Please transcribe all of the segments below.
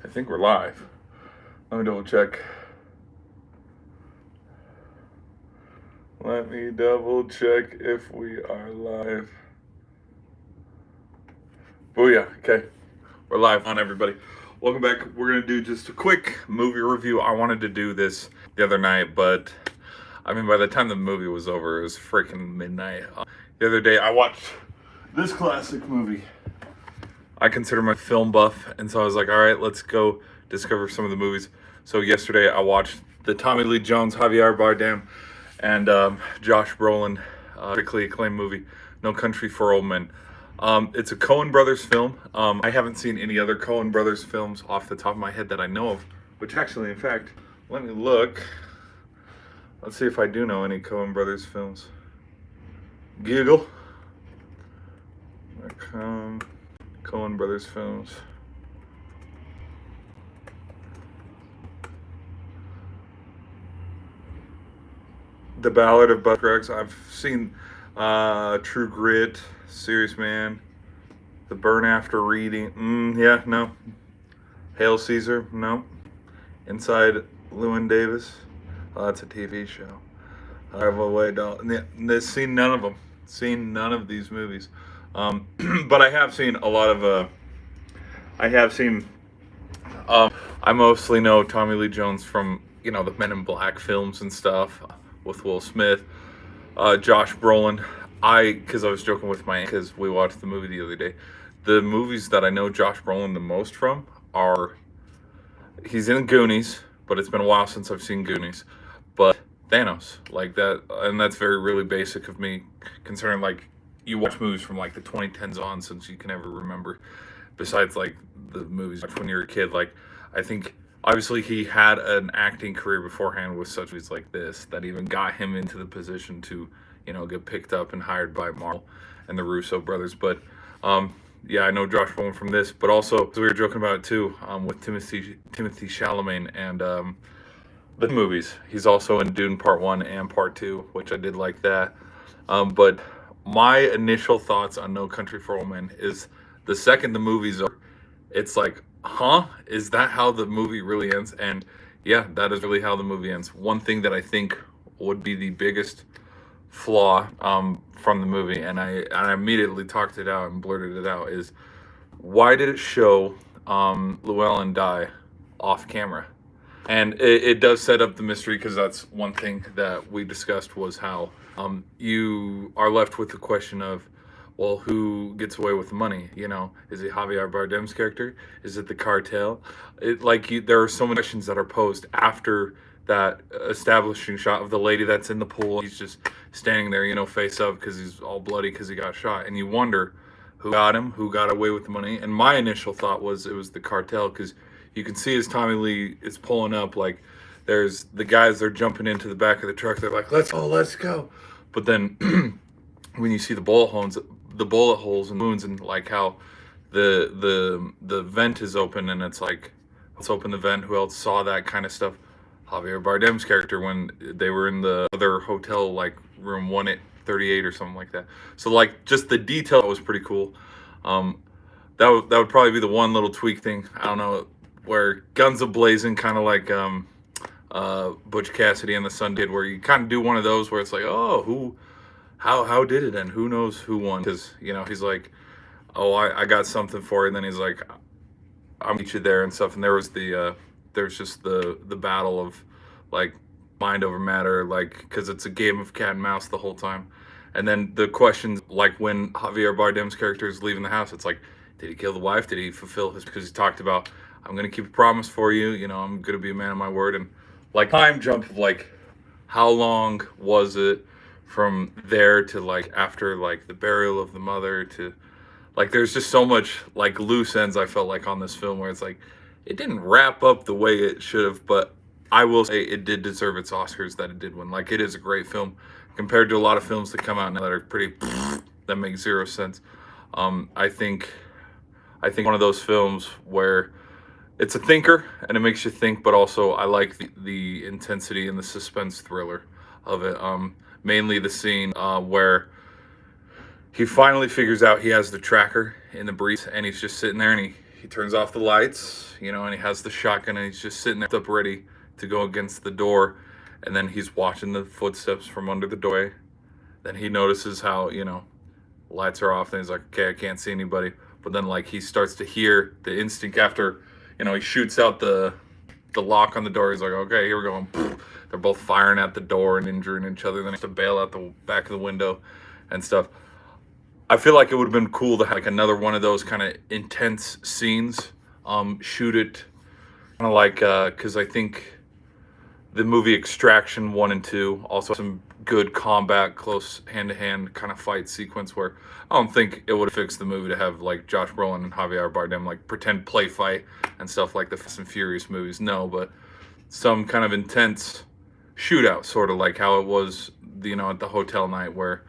I think we're live. Let me double check. Let me double check if we are live. Booyah. Okay. We're live on, everybody. Welcome back. We're going to do just a quick movie review. I wanted to do this the other night, but I mean, by the time the movie was over, it was freaking midnight. The other day, I watched this classic movie. I consider my film buff, and so I was like, all right, let's go discover some of the movies. So yesterday, I watched the Tommy Lee Jones, Javier Bardem, and Josh Brolin critically acclaimed movie, No Country for Old Men. It's a Coen Brothers film. I haven't seen any other Coen Brothers films off the top of my head that I know of, which actually, in fact, let me look. Let's see if I do know any Coen Brothers films. Google. Coen Brothers films. The Ballad of Buster Scruggs. I've seen True Grit, Serious Man, The Burn After Reading. Yeah, no. Hail Caesar, no. Inside Llewyn Davis. Oh, that's a TV show. I've seen none of them. Seen none of these movies. But I have seen a lot of. I mostly know Tommy Lee Jones from the Men in Black films and stuff with Will Smith. Josh Brolin. Because I was joking with because we watched the movie the other day. The movies that I know Josh Brolin the most from are he's in Goonies, but it's been a while since I've seen Goonies. But Thanos, like that, and that's really basic of me, considering you watch movies from the 2010s on since you can ever remember. Besides the movies when you're a kid, I think obviously he had an acting career beforehand with such movies like this that even got him into the position to get picked up and hired by Marvel and the Russo brothers. But yeah, I know Josh Brolin from this, but also we were joking about it too with Timothy Chalamet and the movies. He's also in Dune Part 1 and Part 2, which I did like that. But my initial thoughts on No Country for Old Men is the second the movies are, it's like, is that how the movie really ends? And yeah, that is really how the movie ends. One thing that I think would be the biggest flaw from the movie, and I immediately talked it out and blurted it out, is why did it show Llewellyn die off camera? And it does set up the mystery, because that's one thing that we discussed was how you are left with the question of, well, who gets away with the money? Is it Javier Bardem's character? Is it the cartel? There are so many questions that are posed after that establishing shot of the lady that's in the pool. He's just standing there, face up because he's all bloody because he got shot. And you wonder who got him, who got away with the money. And my initial thought was it was the cartel, because you can see as Tommy Lee is pulling up, there's the guys, they're jumping into the back of the truck. They're like, let's go. But then when you see the bullet holes and wounds, and how the vent is open, and it's like, let's open the vent. Who else saw that kind of stuff? Javier Bardem's character when they were in the other hotel, room 138 or something like that. So just the detail was pretty cool. That would probably be the one little tweak thing. I don't know, where guns a-blazing, kind of like Butch Cassidy and the Sun did, where you kind of do one of those where it's like, oh, how did it end? Who knows who won? Because he's like, oh, I got something for you, and then he's like, I'll meet you there and stuff. And there was there's just the battle of mind over matter, because it's a game of cat and mouse the whole time. And then the questions, when Javier Bardem's character is leaving the house, it's like, did he kill the wife? Did he fulfill his? Because he talked about, I'm gonna keep a promise for you. I'm gonna be a man of my word. And time jump of how long was it from there to after the burial of the mother to there's just so much loose ends I felt on this film, where it's it didn't wrap up the way it should have, but I will say it did deserve its Oscars that it did win. It is a great film compared to a lot of films that come out now that are pretty that make zero sense. I think one of those films where it's a thinker and it makes you think, but also I like the intensity and the suspense thriller of it. Mainly the scene where he finally figures out he has the tracker in the briefs, and he's just sitting there, and he turns off the lights, and he has the shotgun and he's just sitting there up ready to go against the door. And then he's watching the footsteps from under the doorway. Then he notices how, lights are off and he's like, okay, I can't see anybody. But then like he starts to hear the instinct after, he shoots out the lock on the door. He's like, okay, here we go. They're both firing at the door and injuring each other. Then he has to bail out the back of the window and stuff. I feel like it would have been cool to have like another one of those kind of intense scenes. Shoot it kind of like, because I think the movie Extraction 1 and 2 also have some good combat, close hand-to-hand kind of fight sequence where I don't think it would have fixed the movie to have like Josh Brolin and Javier Bardem like pretend play fight and stuff like the Fast and Furious movies. No, but some kind of intense shootout, sort of like how it was, at the hotel night where,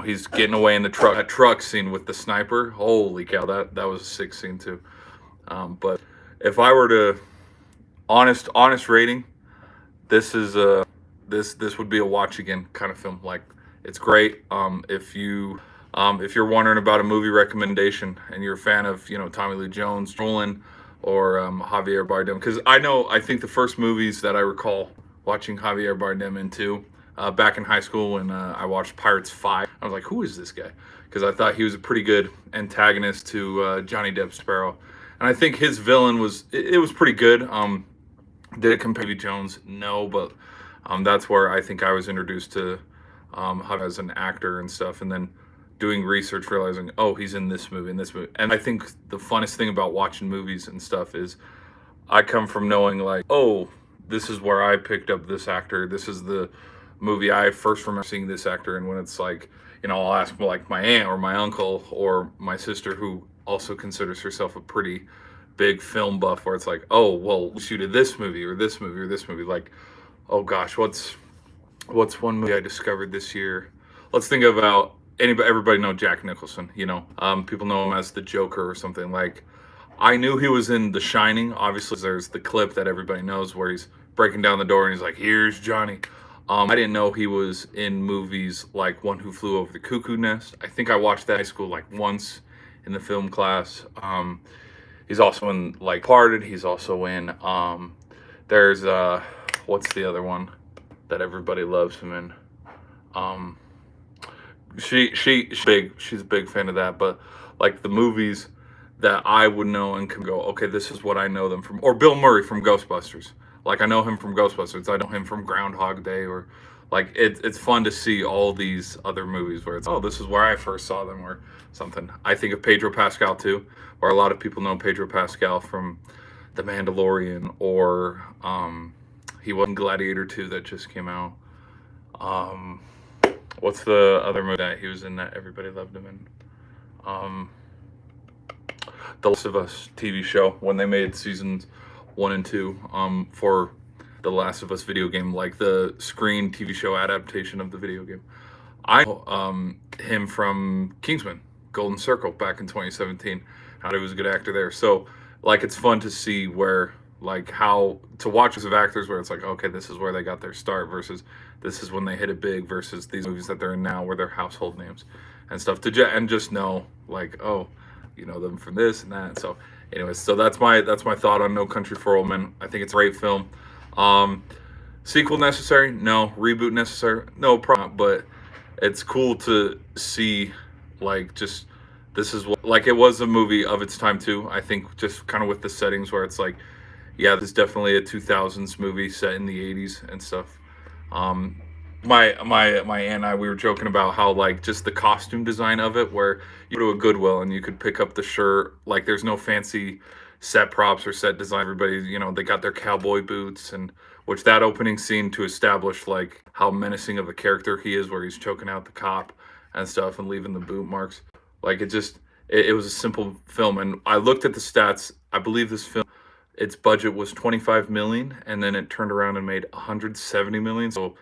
he's getting away in the truck. That truck scene with the sniper, holy cow, that was a sick scene too. But if I were to honest rating, this is this would be a watch again kind of film. Like, it's great. If you're wondering about a movie recommendation and you're a fan of Tommy Lee Jones, Brolin, or Javier Bardem, because I think the first movies that I recall watching Javier Bardem into back in high school when I watched Pirates 5, I was like, who is this guy? Because I thought he was a pretty good antagonist to Johnny Depp Sparrow, and I think his villain was pretty good. Did it compare to Jones? No, but that's where I think I was introduced to him as an actor and stuff, and then doing research, realizing, oh, he's in this movie, and I think the funnest thing about watching movies and stuff is I come from knowing like, oh, this is where I picked up this actor. This is the movie I first remember seeing this actor, and when it's like, I'll ask like my aunt or my uncle or my sister who also considers herself a pretty big film buff, where it's like, oh, well, we shooted this movie or this movie or this movie. Like, oh gosh, what's one movie I discovered this year? Let's think about everybody know Jack Nicholson. People know him as the Joker or something. Like, I knew he was in The Shining. Obviously, there's the clip that everybody knows where he's breaking down the door and he's like, here's Johnny. I didn't know he was in movies like One Who Flew Over the Cuckoo Nest. I think I watched that in high school like once in the film class. He's also in like Parted. He's also in there's what's the other one that everybody loves him in? She's a big fan of that, but like the movies that I would know and can go, okay, this is what I know them from. Or Bill Murray from Ghostbusters. Like, I know him from Ghostbusters. I know him from Groundhog Day, or like it's fun to see all these other movies where it's, oh, this is where I first saw them or something. I think of Pedro Pascal too, where a lot of people know Pedro Pascal from The Mandalorian, or he was in Gladiator 2 that just came out. What's the other movie that he was in that everybody loved him in? The Last of Us TV show, when they made seasons 1 and 2 for the Last of Us video game, like the screen TV show adaptation of the video game. I know him from Kingsman, Golden Circle back in 2017. He was a good actor there. So like, it's fun to see where, like, how to watch as of actors where it's like, okay, this is where they got their start versus this is when they hit it big, versus these movies that they're in now where they're household names and stuff, and just know like, oh, you know them from this and that. So anyways, so that's my thought on No Country for Old Men. I think it's a great film. Sequel necessary? No. Reboot necessary? No problem. But it's cool to see, like, just this is what, like, it was a movie of its time too. I think just kind of with the settings where it's like, yeah, this is definitely a 2000s movie set in the 80s and stuff. My aunt and I, we were joking about how, like, just the costume design of it, where you go to a Goodwill and you could pick up the shirt, like, there's no fancy set props or set design. Everybody, they got their cowboy boots, and which that opening scene to establish like how menacing of a character he is, where he's choking out the cop and stuff and leaving the boot marks. Like, it was a simple film. And I looked at the stats. I believe this film, its budget was 25 million, and then it turned around and made 170 million. So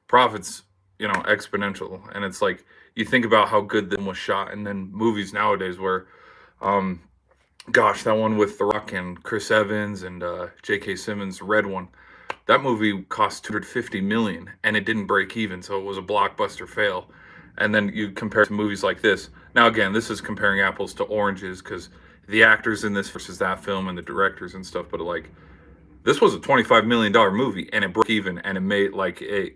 profits, exponential. And it's like, you think about how good the film was shot, and then movies nowadays where, gosh, that one with The Rock and Chris Evans and J.K. Simmons, Red One, that movie cost 250 million and it didn't break even, so it was a blockbuster fail. And then you compare to movies like this. Now again, this is comparing apples to oranges, because the actors in this versus that film and the directors and stuff, but like this was a $25 million movie and it broke even and it made like a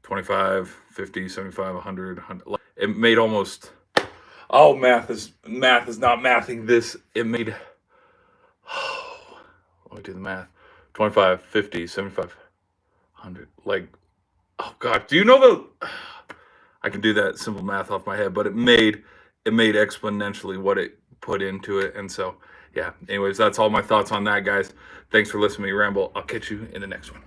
25, 50, 75, 100, 100, it made almost, oh, math is not mathing this. It made, oh, let me do the math. 25, 50, 75, 100, like, oh god, do you know the, I can do that simple math off my head, but it made exponentially what it put into it. And so yeah, anyways, that's all my thoughts on that, guys. Thanks for listening to me ramble. I'll catch you in the next one.